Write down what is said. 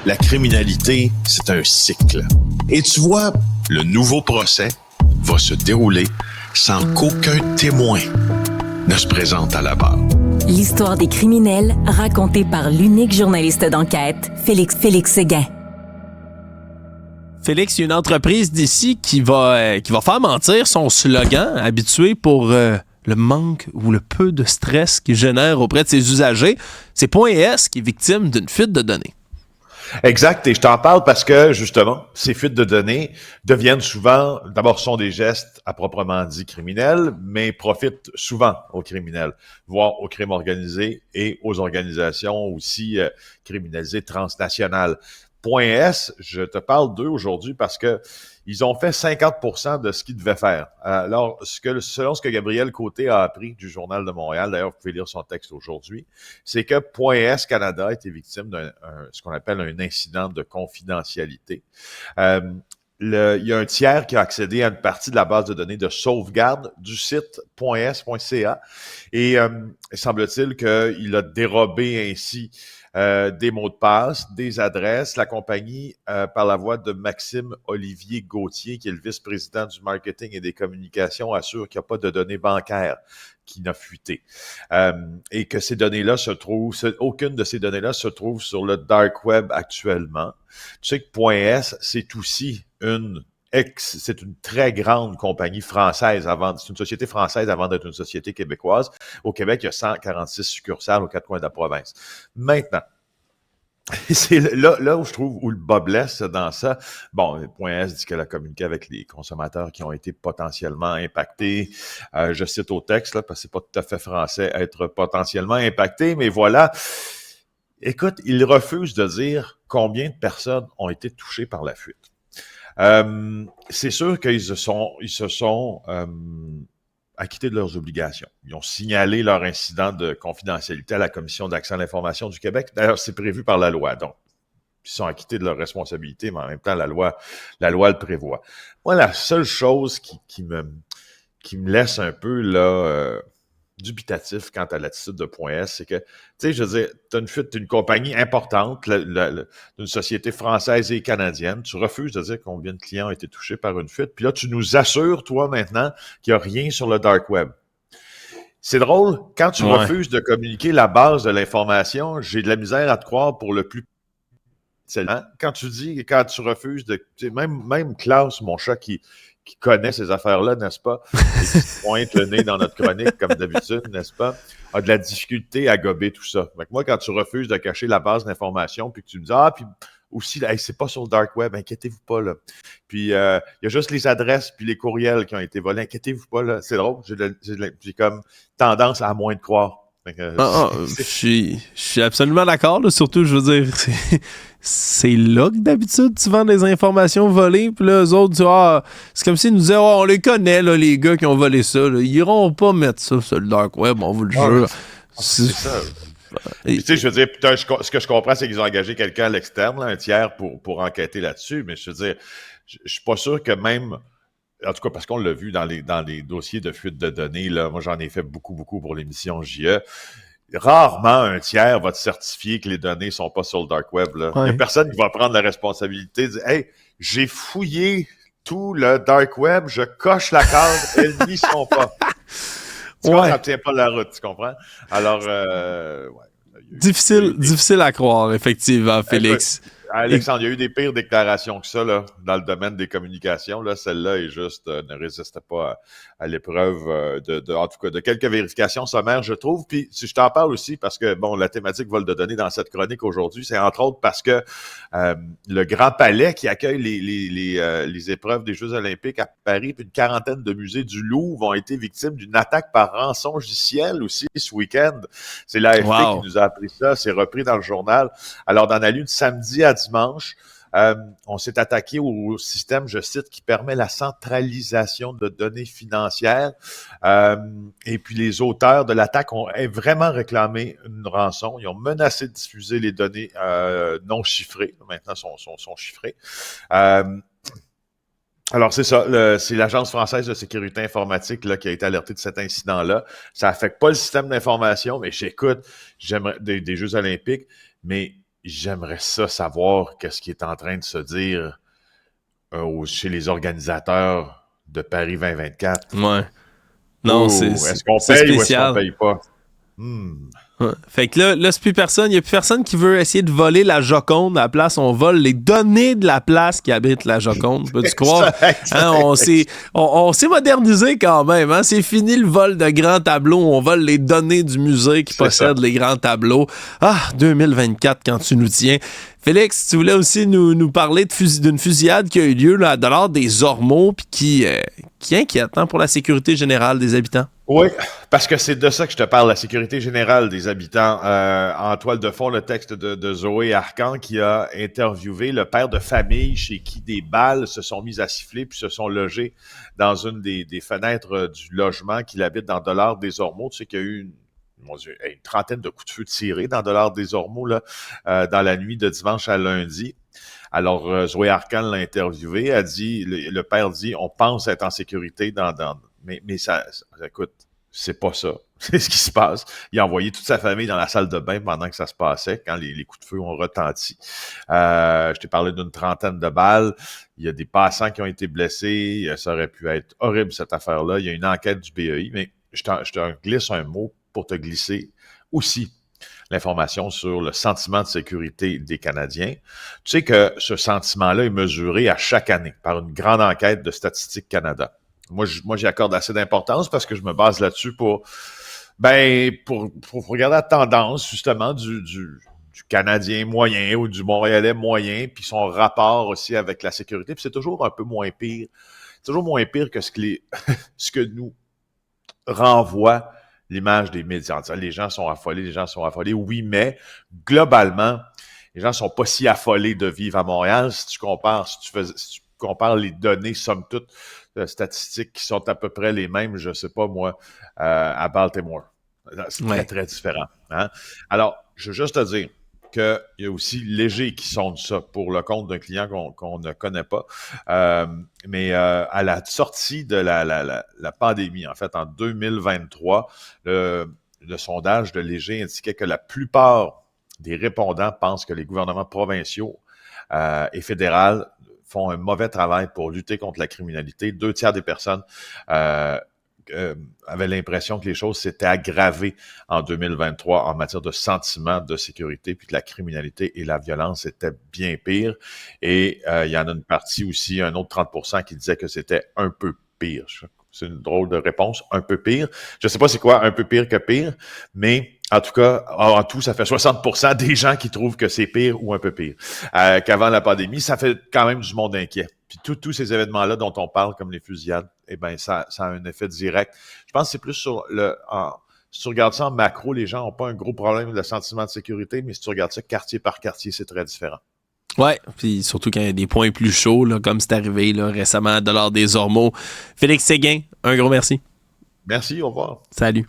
la criminalité, c'est un cycle. Et tu vois, le nouveau procès va se dérouler sans qu'aucun témoin ne se présente à la barre. L'histoire des criminels racontée par l'unique journaliste d'enquête, Félix Séguin. Félix, il y a une entreprise d'ici qui va faire mentir son slogan habitué pour le manque ou le peu de stress qu'il génère auprès de ses usagers. C'est Point S qui est victime d'une fuite de données. Exact, et je t'en parle parce que, justement, ces fuites de données deviennent souvent, d'abord, sont des gestes à proprement dit criminels, mais profitent souvent aux criminels, voire aux crimes organisés et aux organisations aussi criminalisées transnationales. Point S, je te parle d'eux aujourd'hui parce que ils ont fait 50% de ce qu'ils devaient faire. Alors, selon ce que Gabriel Côté a appris du Journal de Montréal, d'ailleurs, vous pouvez lire son texte aujourd'hui, c'est que Point S Canada a été victime d'un ce qu'on appelle un incident de confidentialité. Il y a un tiers qui a accédé à une partie de la base de données de sauvegarde du site .s.ca et semble-t-il qu'il a dérobé ainsi des mots de passe, des adresses. La compagnie, par la voix de Maxime Olivier Gauthier, qui est le vice-président du marketing et des communications, assure qu'il n'y a pas de données bancaires qui n'a fuité. Et que ces données-là aucune de ces données-là se trouve sur le dark web actuellement. Tu sais que Point S, c'est aussi c'est une très grande compagnie française c'est une société française avant d'être une société québécoise. Au Québec, il y a 146 succursales aux quatre coins de la province. Maintenant, c'est là où je trouve où le bas blesse dans ça. Bon, Point S dit qu'elle a communiqué avec les consommateurs qui ont été potentiellement impactés. Je cite au texte, là, parce que c'est pas tout à fait français, être potentiellement impacté, mais voilà. Écoute, il refuse de dire combien de personnes ont été touchées par la fuite. C'est sûr qu'ils se sont acquittés de leurs obligations. Ils ont signalé leur incident de confidentialité à la Commission d'accès à l'information du Québec. D'ailleurs, c'est prévu par la loi. Donc, ils sont acquittés de leurs responsabilités, mais en même temps, la loi le prévoit. Moi, la seule chose qui me laisse un peu là dubitatif quant à l'attitude de Point S, c'est que, tu sais, je veux dire, t'as une compagnie importante, d'une société française et canadienne, tu refuses de dire combien de clients ont été touchés par une fuite, puis là, tu nous assures, toi, maintenant, qu'il n'y a rien sur le dark web. C'est drôle, quand tu refuses de communiquer la base de l'information, j'ai de la misère à te croire pour le plus... Quand tu refuses de... Même Klaus, mon chat, qui connaît ces affaires-là, n'est-ce pas, et qui se pointe le nez dans notre chronique, comme d'habitude, n'est-ce pas, a de la difficulté à gober tout ça. Donc moi, quand tu refuses de cacher la base d'information, puis que tu me dis, puis aussi, hey, c'est pas sur le dark web, inquiétez-vous pas, là. Puis, il y a juste les adresses puis les courriels qui ont été volés, inquiétez-vous pas, là. C'est drôle, j'ai comme tendance à moins de croire. Je suis absolument d'accord, là. Surtout, je veux dire, c'est là que d'habitude tu vends des informations volées, puis là, eux autres, c'est comme s'ils nous disaient, on les connaît, là, les gars qui ont volé ça, là. Ils iront pas mettre ça sur le dark web, on vous le jure. C'est ça. Tu sais, je veux dire, ce que je comprends, c'est qu'ils ont engagé quelqu'un à l'externe, là, un tiers, pour enquêter là-dessus, mais je veux dire, je suis pas sûr que même... En tout cas, parce qu'on l'a vu dans les dossiers de fuite de données, là, moi j'en ai fait beaucoup pour l'émission JE. Rarement un tiers va te certifier que les données sont pas sur le dark web. Là. Il y a personne qui va prendre la responsabilité de dire « Hey, j'ai fouillé tout le dark web, je coche la case, elles n'y sont pas. » Tu vois, ça ne tient pas la route, tu comprends? Alors, difficile à croire, effectivement, Félix. Alexandre, il y a eu des pires déclarations que ça là, dans le domaine des communications. Là, celle-là est juste ne résiste pas à l'épreuve en tout cas de quelques vérifications sommaires, je trouve. Puis si je t'en parle aussi parce que bon, la thématique vol de données dans cette chronique aujourd'hui, c'est entre autres parce que le Grand Palais qui accueille les épreuves des Jeux Olympiques à Paris, puis une quarantaine de musées du Louvre ont été victimes d'une attaque par rançongiciel aussi ce week-end. C'est l'AFP qui nous a appris ça. C'est repris dans le journal. Alors dans la nuit de samedi à dimanche, on s'est attaqué au système, je cite, qui permet la centralisation de données financières. Et puis les auteurs de l'attaque ont vraiment réclamé une rançon. Ils ont menacé de diffuser les données non chiffrées. Maintenant, sont chiffrées. Alors, c'est ça. C'est l'Agence française de sécurité informatique là, qui a été alertée de cet incident-là. Ça affecte pas le système d'information, mais j'écoute, j'aimerais des Jeux olympiques, mais j'aimerais ça savoir qu'est-ce qui est en train de se dire chez les organisateurs de Paris 2024. Ouais. Non, est-ce qu'on c'est paye spécial. ou est-ce qu'on paye pas? Ouais. Fait que là c'est plus personne. Il n'y a plus personne qui veut essayer de voler la Joconde. À la place, on vole les données de la place qui habite la Joconde. Peux-tu croire? Hein, on s'est modernisé quand même. Hein? C'est fini le vol de grands tableaux. On vole les données du musée qui possède les grands tableaux. 2024, quand tu nous tiens. Félix, tu voulais aussi nous parler d'une fusillade qui a eu lieu là, à Dollard des Ormeaux puis qui inquiète pour la sécurité générale des habitants. Oui, parce que c'est de ça que je te parle, la sécurité générale des habitants. En toile de fond, le texte de Zoé Arcan qui a interviewé le père de famille chez qui des balles se sont mises à siffler puis se sont logées dans une des fenêtres du logement qu'il habite dans Dollard des Ormeaux. Tu sais qu'il y a eu une trentaine de coups de feu tirés dans Dollard des Ormeaux là, dans la nuit de dimanche à lundi. Alors, Zoé Arcan l'a interviewé, a dit, le père dit, on pense être en sécurité mais ça, écoute, c'est pas ça. C'est ce qui se passe. Il a envoyé toute sa famille dans la salle de bain pendant que ça se passait, quand les coups de feu ont retenti. Je t'ai parlé d'une trentaine de balles. Il y a des passants qui ont été blessés. Ça aurait pu être horrible, cette affaire-là. Il y a une enquête du BEI, mais je te glisse un mot pour te glisser aussi l'information sur le sentiment de sécurité des Canadiens. Tu sais que ce sentiment-là est mesuré à chaque année par une grande enquête de Statistique Canada. Moi, j'y accorde assez d'importance parce que je me base là-dessus pour regarder la tendance, justement, du Canadien moyen ou du Montréalais moyen, puis son rapport aussi avec la sécurité. Puis c'est toujours un peu moins pire. C'est toujours moins pire que ce que nous renvoie l'image des médias. Les gens sont affolés. Oui, mais globalement, les gens sont pas si affolés de vivre à Montréal. Si tu compares les données, somme toute, statistiques qui sont à peu près les mêmes, je sais pas moi, à Baltimore. C'est très, très différent. Hein? Alors, je veux juste te dire qu'il y a aussi Léger qui sonde ça pour le compte d'un client qu'on ne connaît pas. Mais à la sortie de la pandémie, en fait, en 2023, le sondage de Léger indiquait que la plupart des répondants pensent que les gouvernements provinciaux et fédéraux font un mauvais travail pour lutter contre la criminalité. 2/3 des personnes avaient l'impression que les choses s'étaient aggravées en 2023 en matière de sentiment de sécurité, puis que la criminalité et la violence étaient bien pires. Et il y en a une partie aussi, un autre 30% qui disait que c'était un peu pire. C'est une drôle de réponse, un peu pire. Je sais pas c'est quoi un peu pire que pire, mais en tout cas, en tout, ça fait 60% des gens qui trouvent que c'est pire ou un peu pire qu'avant la pandémie. Ça fait quand même du monde inquiet. Puis tous ces événements-là dont on parle, comme les fusillades, eh ben ça a un effet direct. Je pense que c'est plus sur si tu regardes ça en macro, les gens n'ont pas un gros problème de sentiment de sécurité, mais si tu regardes ça quartier par quartier, c'est très différent. Ouais, puis surtout quand il y a des points plus chauds, là, comme c'est arrivé là, récemment à Dollard des Ormeaux. Félix Séguin, un gros merci. Merci, au revoir. Salut.